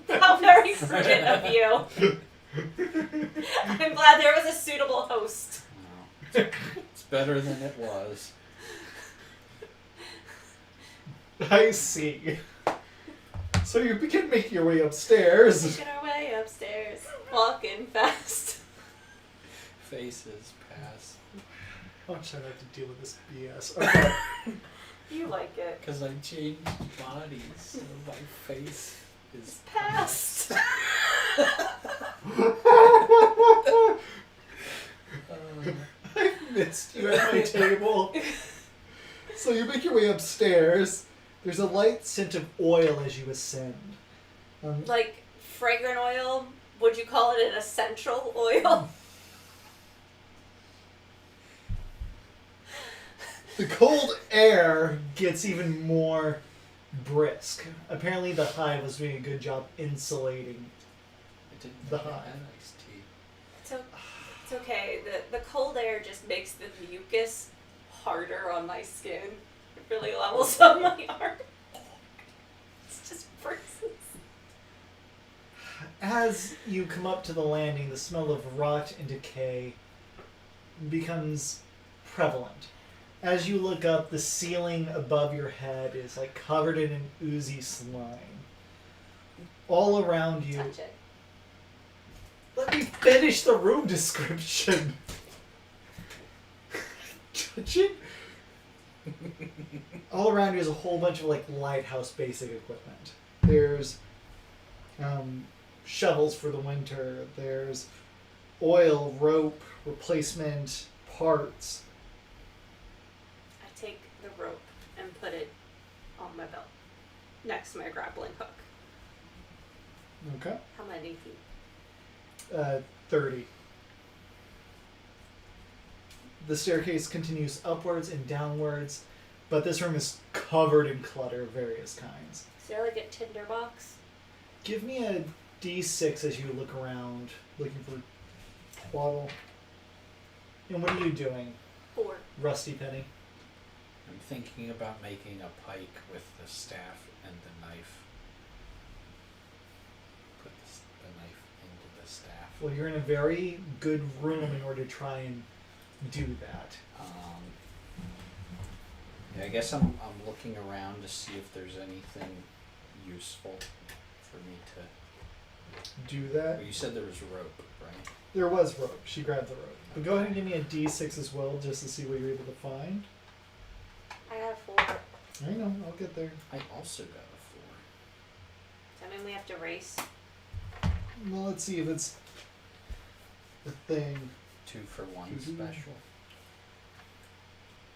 Speaker 1: How very prudent of you. I'm glad there was a suitable host.
Speaker 3: No. It's better than it was.
Speaker 2: I see. So you begin making your way upstairs.
Speaker 1: Making our way upstairs. Walking fast.
Speaker 3: Faces pass.
Speaker 2: How much I have to deal with this BS? Okay.
Speaker 1: You like it.
Speaker 3: Because I changed bodies, so my face is
Speaker 1: Past.
Speaker 2: I missed you at my table. So you make your way upstairs. There's a light scent of oil as you ascend.
Speaker 1: Like fragrant oil? Would you call it an essential oil?
Speaker 2: The cold air gets even more brisk. Apparently the hive was doing a good job insulating.
Speaker 3: I didn't
Speaker 2: The
Speaker 3: get
Speaker 2: hive.
Speaker 3: an iced tea.
Speaker 1: It's okay. The cold air just makes the mucus harder on my skin. It really levels up my arm. It's just freezes.
Speaker 2: As you come up to the landing, the smell of rot and decay becomes prevalent. As you look up, the ceiling above your head is like covered in an oozy slime. All around you.
Speaker 1: Touch it.
Speaker 2: Let me finish the room description. Touching? All around you is a whole bunch of like Lighthouse basic equipment. There's shovels for the winter. There's oil, rope, replacement parts.
Speaker 1: I take the rope and put it on my belt, next to my grappling hook.
Speaker 2: Okay.
Speaker 1: How many feet?
Speaker 2: 30. The staircase continues upwards and downwards, but this room is covered in clutter of various kinds.
Speaker 1: Is there like a tinderbox?
Speaker 2: Give me a d6 as you look around, looking for twaddle. And what are you doing,
Speaker 1: 4.
Speaker 2: Rusty Penny?
Speaker 3: I'm thinking about making a pike with the staff and the knife. Put the knife into the staff.
Speaker 2: Well, you're in a very good room in order to try and do that.
Speaker 3: Yeah, I guess I'm looking around to see if there's anything useful for me to.
Speaker 2: Do that.
Speaker 3: Well, you said there was rope, right?
Speaker 2: There was rope. She grabbed the rope. But go ahead and give me a d6 as well, just to see what you're able to find.
Speaker 1: I got a 4.
Speaker 2: I know, I'll get there.
Speaker 3: I also got a
Speaker 1: Does that mean we have to race?
Speaker 2: Well, let's see if it's a thing.
Speaker 3: 4. 2 for 1
Speaker 2: Mhm.
Speaker 3: special.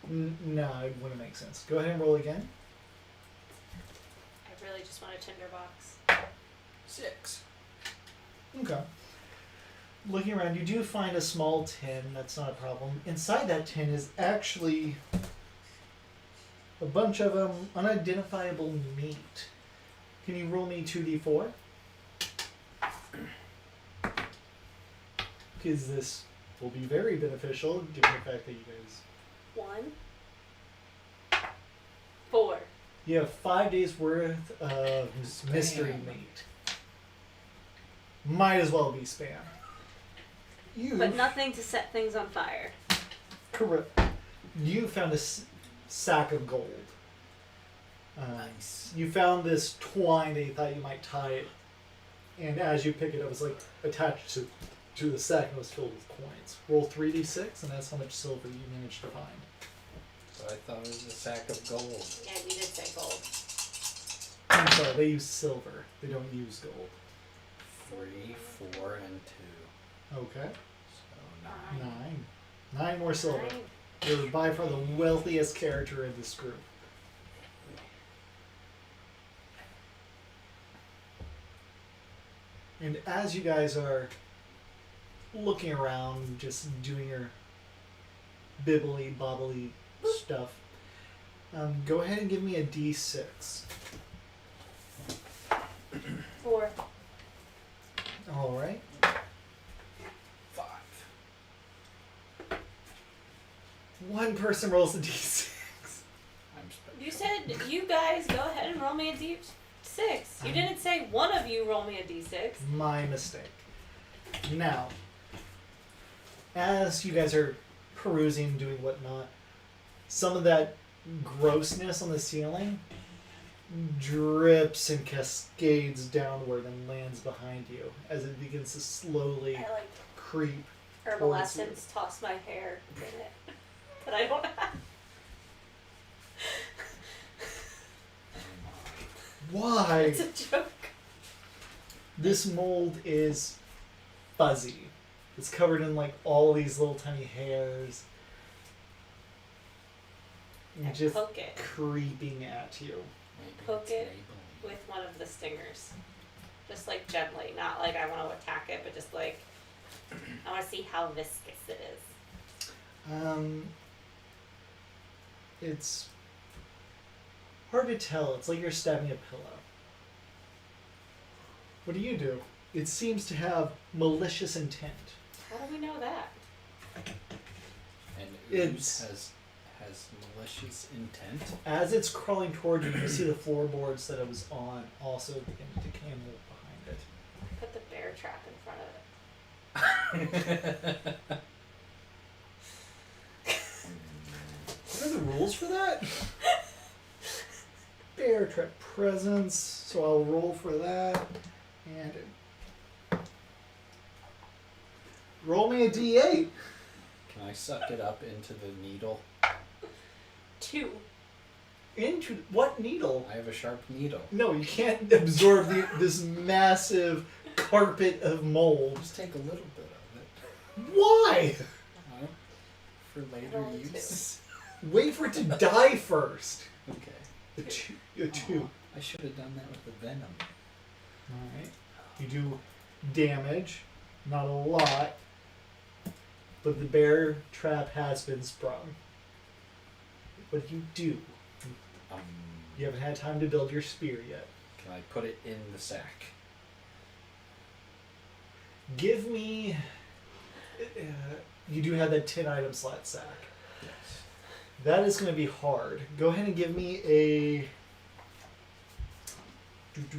Speaker 2: No, it wouldn't make sense. Go ahead and roll again.
Speaker 1: I really just want a tinderbox.
Speaker 3: 6.
Speaker 2: Okay. Looking around, you do find a small tin. That's not a problem. Inside that tin is actually a bunch of unidentifiable meat. Can you roll me 2d4? Because this will be very beneficial, given the fact that you guys...
Speaker 1: 1. 4.
Speaker 2: You have 5 days worth of mystery
Speaker 3: Spam.
Speaker 2: meat. Might as well be spam.
Speaker 1: But nothing to set things on fire.
Speaker 2: Correct. You found a sack of gold.
Speaker 3: Nice.
Speaker 2: You found this twine that you thought you might tie it, and as you pick it up, it's like attached to the sack and it was filled with coins. Roll 3d6, and that's how much silver you managed to find.
Speaker 3: So I thought it was a sack of gold.
Speaker 1: Yeah, you did say gold.
Speaker 2: I'm sorry, they use silver. They don't use gold.
Speaker 3: 3, 4, and 2.
Speaker 2: Okay.
Speaker 3: So 9.
Speaker 2: 9 more silver.
Speaker 1: 9.
Speaker 2: You're by far the wealthiest character in this group. And as you guys are looking around, just doing your bibbly bobbly stuff. Go ahead and give me a D6.
Speaker 1: 4.
Speaker 2: All right.
Speaker 3: 5.
Speaker 2: One person rolls a D6.
Speaker 3: I'm special.
Speaker 1: You said you guys go ahead and roll me a D6. You didn't say one of you roll me a D6.
Speaker 2: My mistake. Now, as you guys are perusing, doing whatnot, some of that grossness on the ceiling drips and cascades downward and lands behind you as it begins to slowly
Speaker 1: I like
Speaker 2: creep.
Speaker 1: herbal essence, toss my hair in it. But I don't have.
Speaker 2: Why?
Speaker 1: It's a joke.
Speaker 2: This mold is fuzzy. It's covered in like all these little tiny hairs.
Speaker 1: I
Speaker 2: Just
Speaker 1: poke it
Speaker 2: creeping at you.
Speaker 3: Maybe
Speaker 1: Poke
Speaker 3: it's
Speaker 1: it.
Speaker 3: Maybelline.
Speaker 1: with one of the stingers. Just like gently, not like I want to attack it, but just like I want to see how viscous it is.
Speaker 2: It's hard to tell. It's like you're stabbing a pillow. What do? It seems to have malicious intent.
Speaker 1: How do we know that?
Speaker 3: And
Speaker 2: It's-
Speaker 3: ooze has malicious intent.
Speaker 2: As it's crawling toward you, you see the floorboards that it was on also begin to decamel behind it.
Speaker 1: Put the bear trap in front of it.
Speaker 2: What are the rules for that? Bear trap presence, so I'll roll for that. And roll me a D8.
Speaker 3: Can I suck it up into the needle?
Speaker 1: 2.
Speaker 2: Into what needle?
Speaker 3: I have a sharp needle.
Speaker 2: No, you can't absorb this massive carpet of mold.
Speaker 3: Just take a little bit of it.
Speaker 2: Why?
Speaker 3: For later
Speaker 1: Roll
Speaker 3: use.
Speaker 2: Wait for it to die first.
Speaker 3: Okay.
Speaker 2: A two.
Speaker 3: Aw, I should have done that with the venom.
Speaker 2: Alright. You do damage. Not a lot. But the bear trap has been sprung. What do you do? You haven't had time to build your spear yet.
Speaker 3: Can I put it in the sack?
Speaker 2: Give me... you do have that 10 item slot sack.
Speaker 3: Yes.
Speaker 2: That is going to be hard. Go ahead and give me a...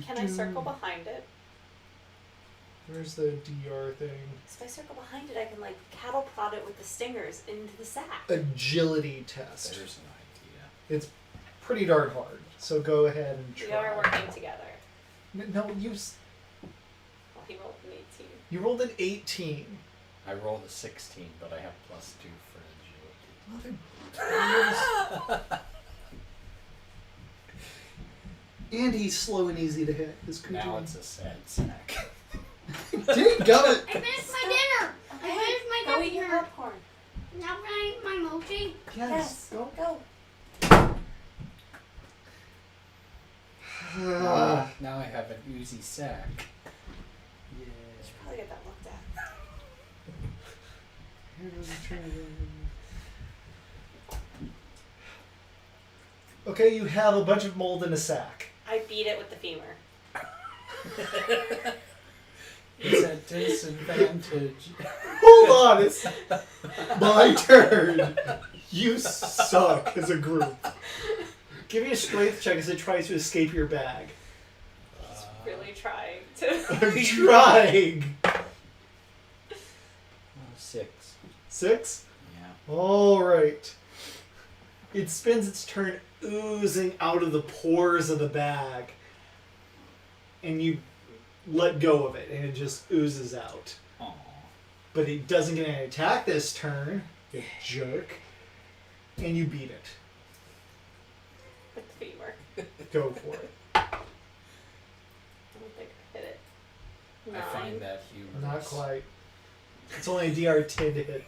Speaker 1: Can I circle behind it?
Speaker 2: Where's the DR thing?
Speaker 1: So if I circle behind it, I can like cattle prod it with the stingers into the sack.
Speaker 2: Agility test.
Speaker 3: There's an idea.
Speaker 2: It's pretty darn hard. So go ahead and try.
Speaker 1: We are working together.
Speaker 2: No,
Speaker 1: Well, he rolled an 18.
Speaker 2: you rolled an 18.
Speaker 3: I rolled a 16, but I have +2 for agility.
Speaker 2: And he's slow and easy to hit. His
Speaker 3: Now it's a sad sack.
Speaker 2: Dadgummit!
Speaker 4: I finished my dinner. I finished my
Speaker 1: Go eat your
Speaker 4: dinner.
Speaker 1: popcorn.
Speaker 4: Now can I eat my mochi?
Speaker 2: Yes. Go.
Speaker 1: Go.
Speaker 3: Now I have an oozy sack.
Speaker 1: You should probably get that looked at.
Speaker 2: Okay, you have a bunch of mold in a sack.
Speaker 1: I beat it with the femur.
Speaker 3: It's a disadvantage.
Speaker 2: Hold on, it's my turn. You suck as a group. Give me a strength check as it tries to escape your bag.
Speaker 1: Really trying to.
Speaker 2: I'm trying.
Speaker 3: 6.
Speaker 2: 6?
Speaker 3: Yeah.
Speaker 2: Alright. It spends its turn oozing out of the pores of the bag. And you let go of it, and it just oozes out.
Speaker 3: Aww.
Speaker 2: But it doesn't get an attack this turn, you jerk. And you beat it.
Speaker 1: With the femur.
Speaker 2: Go for it.
Speaker 1: I don't think I hit it.
Speaker 3: I
Speaker 1: 9.
Speaker 3: find that humorous.
Speaker 2: Not quite. It's only a DR 10 to hit.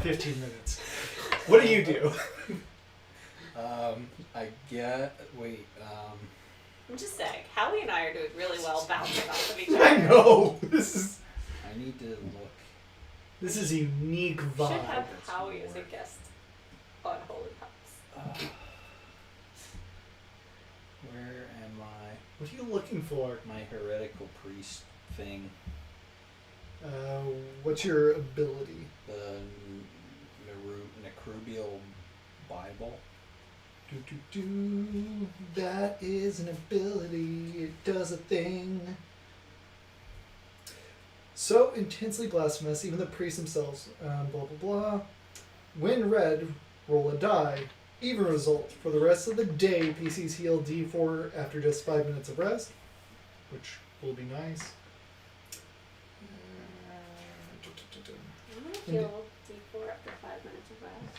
Speaker 2: "15 minutes. What do you do?
Speaker 3: I get. Wait.
Speaker 1: I'm just saying, Howie and I are doing really well bouncing off of each
Speaker 2: I
Speaker 1: other.
Speaker 2: know. This
Speaker 3: I need to look.
Speaker 2: is a unique
Speaker 1: Should
Speaker 2: vibe.
Speaker 1: have
Speaker 3: That's
Speaker 1: Howie as a
Speaker 3: more.
Speaker 1: guest on Holy House.
Speaker 3: Where am I?
Speaker 2: What are you looking for?
Speaker 3: My heretical priest thing.
Speaker 2: What's your ability?
Speaker 3: The Necrubial Bible.
Speaker 2: That is an ability. It does a thing. So intensely blasphemous, even the priests themselves. Blah blah blah. When read, roll a die. Even result. For the rest of the day, PCs heal D4 after just 5 minutes of rest, which will be nice.
Speaker 1: I'm going to heal D4 after 5 minutes of rest.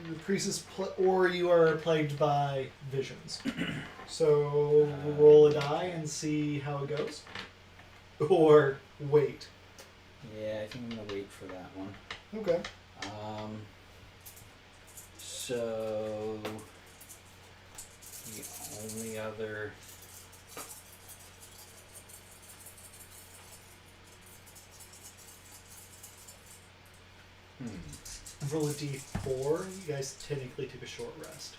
Speaker 2: The priest is or you are plagued by visions. So roll a die and see how it goes. Or wait.
Speaker 3: Yeah, I think I'm gonna wait for that one.
Speaker 2: Okay.
Speaker 3: So the only other
Speaker 2: Roll a d4. You guys technically took a short rest.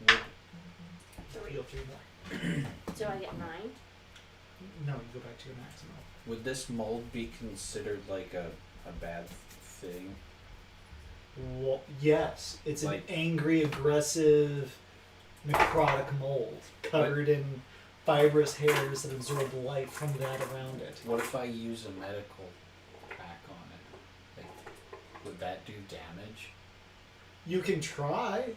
Speaker 3: would,
Speaker 2: Heal 3 more.
Speaker 1: Do I get 9?
Speaker 2: No, you go back to your maximum.
Speaker 3: would this mold be considered like a bad thing?
Speaker 2: Well, yes, it's
Speaker 3: Like-
Speaker 2: an angry, aggressive, necrotic mold covered in fibrous hairs that absorb light from that around it.
Speaker 3: What if I use a medical pack on it? Like, would that do damage?
Speaker 2: You can try.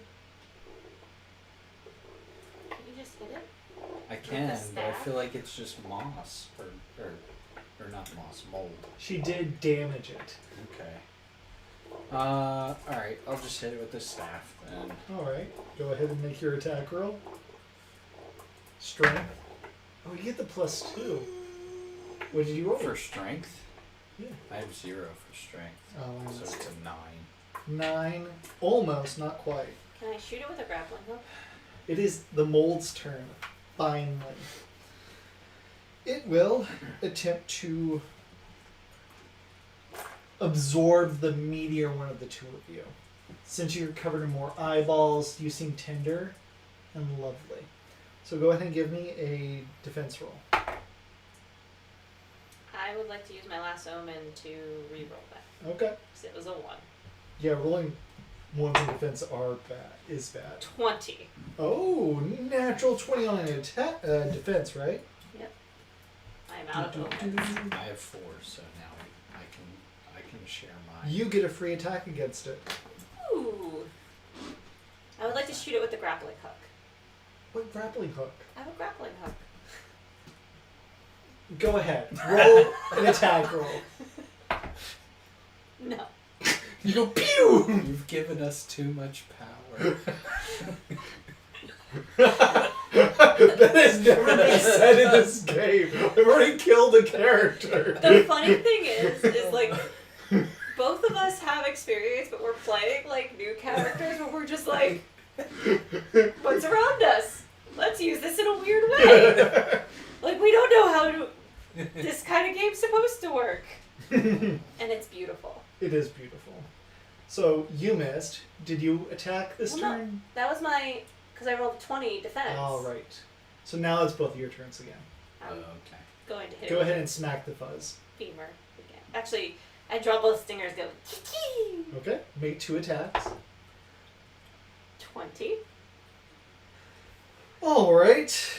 Speaker 1: Can you just hit it?
Speaker 3: I
Speaker 1: With
Speaker 3: can,
Speaker 1: the
Speaker 3: but I
Speaker 1: staff?
Speaker 3: feel like it's just moss or not moss, mold.
Speaker 2: She did damage it.
Speaker 3: Okay. Alright, I'll just hit it with the staff then.
Speaker 2: Alright, go ahead and make your attack roll. Strength. Oh, you get the +2. What did you roll?
Speaker 3: For strength?
Speaker 2: Yeah.
Speaker 3: I have 0 for strength.
Speaker 2: Oh,
Speaker 3: So
Speaker 2: that's
Speaker 3: it's a 9.
Speaker 2: 9. Almost, not quite.
Speaker 1: Can I shoot it with a grappling hook?
Speaker 2: It is the mold's turn. Finally. It will attempt to absorb the meatier one of the two of you. Since you're covered in more eyeballs, you seem tender and lovely. So go ahead and give me a defense roll.
Speaker 1: I would like to use my last omen to re-roll that.
Speaker 2: Okay.
Speaker 1: Because it was a 1.
Speaker 2: Yeah, rolling ones in defense is bad.
Speaker 1: 20.
Speaker 2: Oh, natural 20 on an attack defense, right?
Speaker 1: I'm out of omens.
Speaker 3: I have 4, so now I can share mine.
Speaker 2: You get a free attack against it.
Speaker 1: Ooh. I would like to shoot it with the grappling hook.
Speaker 2: What grappling hook?
Speaker 1: I have a grappling hook.
Speaker 2: Go ahead. Roll an attack roll.
Speaker 1: No.
Speaker 2: You go pew!
Speaker 3: You've given us too much power.
Speaker 2: That has never been said in this game. I've already killed a character.
Speaker 1: The funny thing is like, both of us have experience, but we're playing like new characters where we're just like, what's around us? Let's use this in a weird way. Like, we don't know how this kind of game's supposed to work. And it's beautiful.
Speaker 2: It is beautiful. So you missed. Did you attack this
Speaker 1: Well, no.
Speaker 2: turn?
Speaker 1: That was my, because I rolled 20 defense.
Speaker 2: All right. So now it's both of your turns again.
Speaker 1: I'm
Speaker 3: Okay.
Speaker 1: going to hit
Speaker 2: Go
Speaker 1: it
Speaker 2: ahead and smack the fuzz.
Speaker 1: with femur again. Actually, I draw both stingers, go kiki.
Speaker 2: Okay. Make 2 attacks.
Speaker 1: 20.
Speaker 2: All right.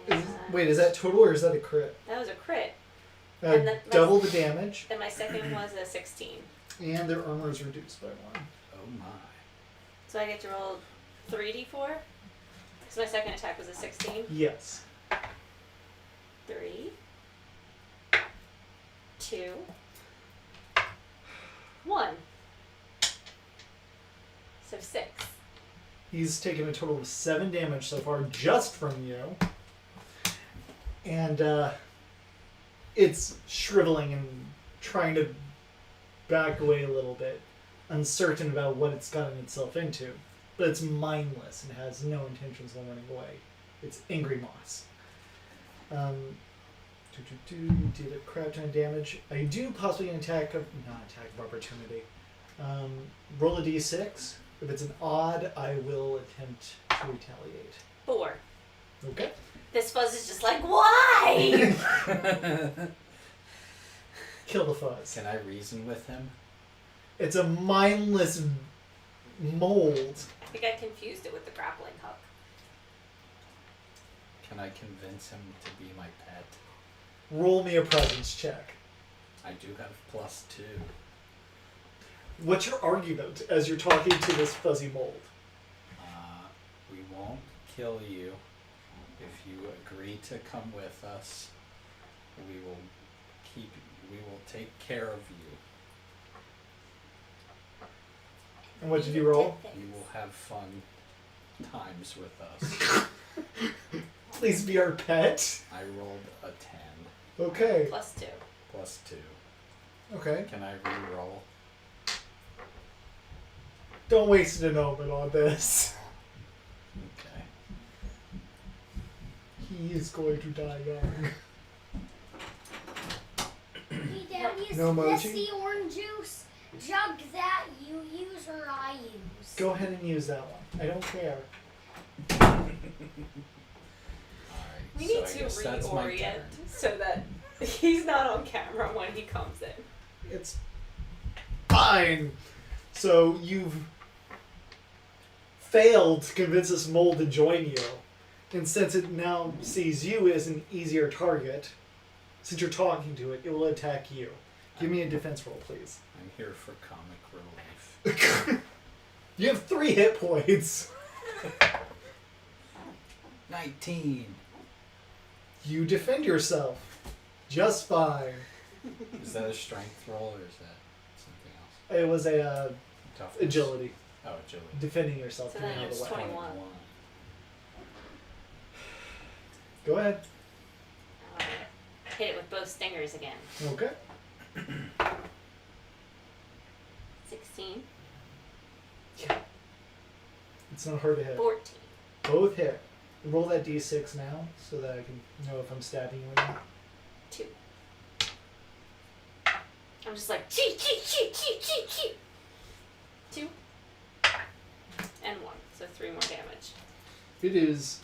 Speaker 1: And
Speaker 2: Wait, is that total or is that a crit?
Speaker 1: that was a crit. And that-
Speaker 2: Double the damage,
Speaker 1: And my second was a 16.
Speaker 2: and their armor is reduced by 1.
Speaker 3: Oh my.
Speaker 1: So I get to roll 3d4. Because my second attack was a 16.
Speaker 2: Yes.
Speaker 1: 3, 2, 1. So 6.
Speaker 2: He's taken a total of 7 damage so far just from you. And it's shriveling and trying to back away a little bit, uncertain about what it's gotten itself into. but it's mindless and has no intentions of running away. It's angry moss. You did a crap ton of damage. I do possibly an attack of opportunity. Roll a d6. If it's an odd, I will attempt to retaliate.
Speaker 1: 4.
Speaker 2: Okay.
Speaker 1: This fuzz is just like, why?
Speaker 2: Kill the fuzz.
Speaker 3: Can I reason with him?
Speaker 2: It's a mindless mold.
Speaker 1: I think I confused it with the grappling hook.
Speaker 3: Can I convince him to be my pet?
Speaker 2: Roll me a presence check.
Speaker 3: I do have +2.
Speaker 2: What's your argument as you're talking to this fuzzy mold?
Speaker 3: We won't kill you if you agree to come with us. We will take care of you.
Speaker 2: And what did you roll?
Speaker 3: You will have fun times with us.
Speaker 2: Please be our pet.
Speaker 3: I rolled a 10.
Speaker 2: Okay.
Speaker 1: +2.
Speaker 3: +2.
Speaker 2: Okay.
Speaker 3: Can I re-roll?
Speaker 2: Don't waste an omen on this.
Speaker 3: Okay.
Speaker 2: He is going to die young.
Speaker 4: Hey, Daddy, is
Speaker 2: No
Speaker 4: this
Speaker 2: emoji?
Speaker 4: the orange juice jug that you use or I use?
Speaker 2: Go ahead and use that one. I don't care.
Speaker 3: Alright.
Speaker 1: We
Speaker 3: so
Speaker 1: need
Speaker 3: I
Speaker 1: to
Speaker 3: guess that's my
Speaker 1: reorient
Speaker 3: turn.
Speaker 1: so that he's not on camera when he comes in.
Speaker 2: It's fine. So you've failed to convince this mold to join you. And since it now sees you as an easier target, since you're talking to it, it will attack you. Give me a defense roll, please.
Speaker 3: I'm here for comic relief.
Speaker 2: You have 3 hit points.
Speaker 3: 19.
Speaker 2: You defend yourself. Just fine.
Speaker 3: Is that a strength roll or is that something else?
Speaker 2: It was a
Speaker 3: Toughness?
Speaker 2: agility.
Speaker 3: Oh, agility.
Speaker 2: Defending yourself.
Speaker 1: So
Speaker 2: getting
Speaker 1: then
Speaker 2: out of
Speaker 1: it's
Speaker 2: the way.
Speaker 1: 21.
Speaker 2: Go ahead.
Speaker 1: Hit it with both stingers again.
Speaker 2: Okay.
Speaker 1: 16.
Speaker 2: It's not hard to hit.
Speaker 1: 14.
Speaker 2: Both hit. Roll that d6 now so that I can know if I'm stabbing you or not.
Speaker 1: 2. I'm just like, cheat, cheat, cheat, cheat, cheat, cheat. 2. And 1. So 3 more damage.
Speaker 2: It is,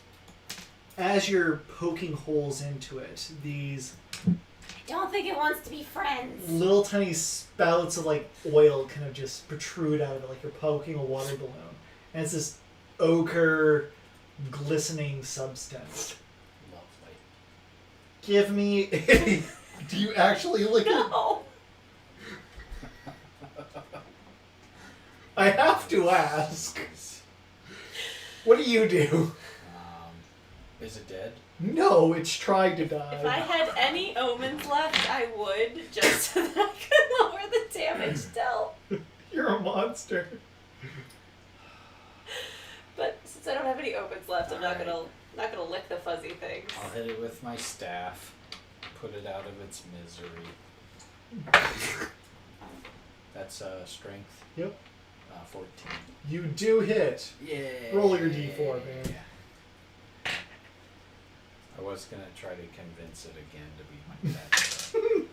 Speaker 2: as you're poking holes into it, these
Speaker 1: I don't think it wants to be friends.
Speaker 2: little tiny spouts of like oil kind of just protrude out of it like you're poking a water balloon. And it's this ochre, glistening substance.
Speaker 3: Lovely.
Speaker 2: Give me a... Do you actually look at...
Speaker 1: No.
Speaker 2: I have to ask. What do you do?
Speaker 3: Is it dead?
Speaker 2: No, it's trying to die.
Speaker 1: If I had any omens left, I would, just so that I could lower the damage dealt.
Speaker 2: You're a monster.
Speaker 1: But since I don't have any omens left, I'm not
Speaker 3: Alright.
Speaker 1: gonna lick the fuzzy things.
Speaker 3: I'll hit it with my staff. Put it out of its misery. That's strength.
Speaker 2: Yep.
Speaker 3: 14.
Speaker 2: You do hit.
Speaker 3: Yeah.
Speaker 2: Roll your d4, man.
Speaker 3: I was gonna try to convince it again to be my pet. But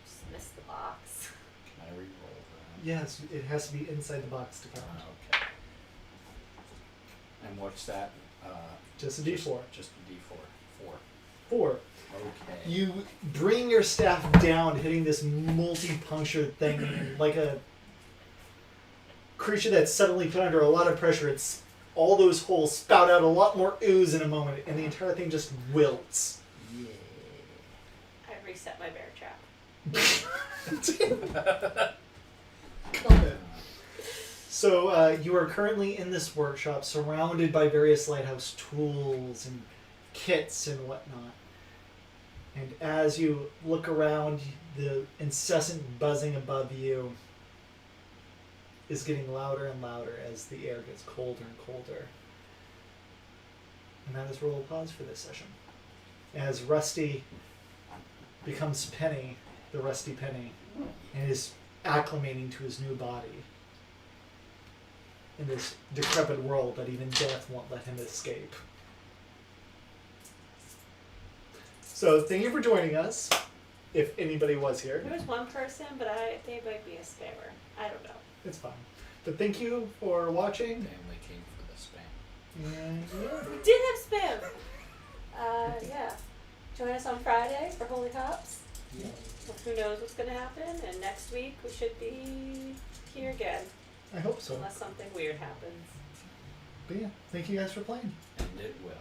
Speaker 1: Just missed the box.
Speaker 3: can I re-roll that?
Speaker 2: Yes, it has to be inside the box to count.
Speaker 3: Okay. And what's that?
Speaker 2: Just a d4.
Speaker 3: Just a d4. 4.
Speaker 2: 4.
Speaker 3: Okay.
Speaker 2: You bring your staff down, hitting this multi-punctured thing, and like a creature that's suddenly put under a lot of pressure. It's all those holes spout out a lot more ooze in a moment, and the entire thing just wilts.
Speaker 3: Yeah.
Speaker 1: I reset my bear trap.
Speaker 2: Come in. So you are currently in this workshop, surrounded by various Lighthouse tools and kits and whatnot. And as you look around, the incessant buzzing above you is getting louder and louder as the air gets colder and colder. And that is roll pause for this session. As Rusty becomes Penny, the Rusty Penny, and is acclimating to his new body. in this decrepit world that even death won't let him escape. So thank you for joining us, if anybody was here.
Speaker 1: There was one person, but they might be a spammer. I don't know.
Speaker 2: It's fine. But thank you for watching.
Speaker 3: Family came for the spam.
Speaker 2: And yeah.
Speaker 1: We did have spam. Yeah. Join us on Friday for Holy Hops.
Speaker 3: Yeah.
Speaker 1: Who knows what's going to happen? And next week we should be here again,
Speaker 2: I hope so.
Speaker 1: unless something weird happens.
Speaker 2: But yeah, thank you guys for playing.
Speaker 3: And it will.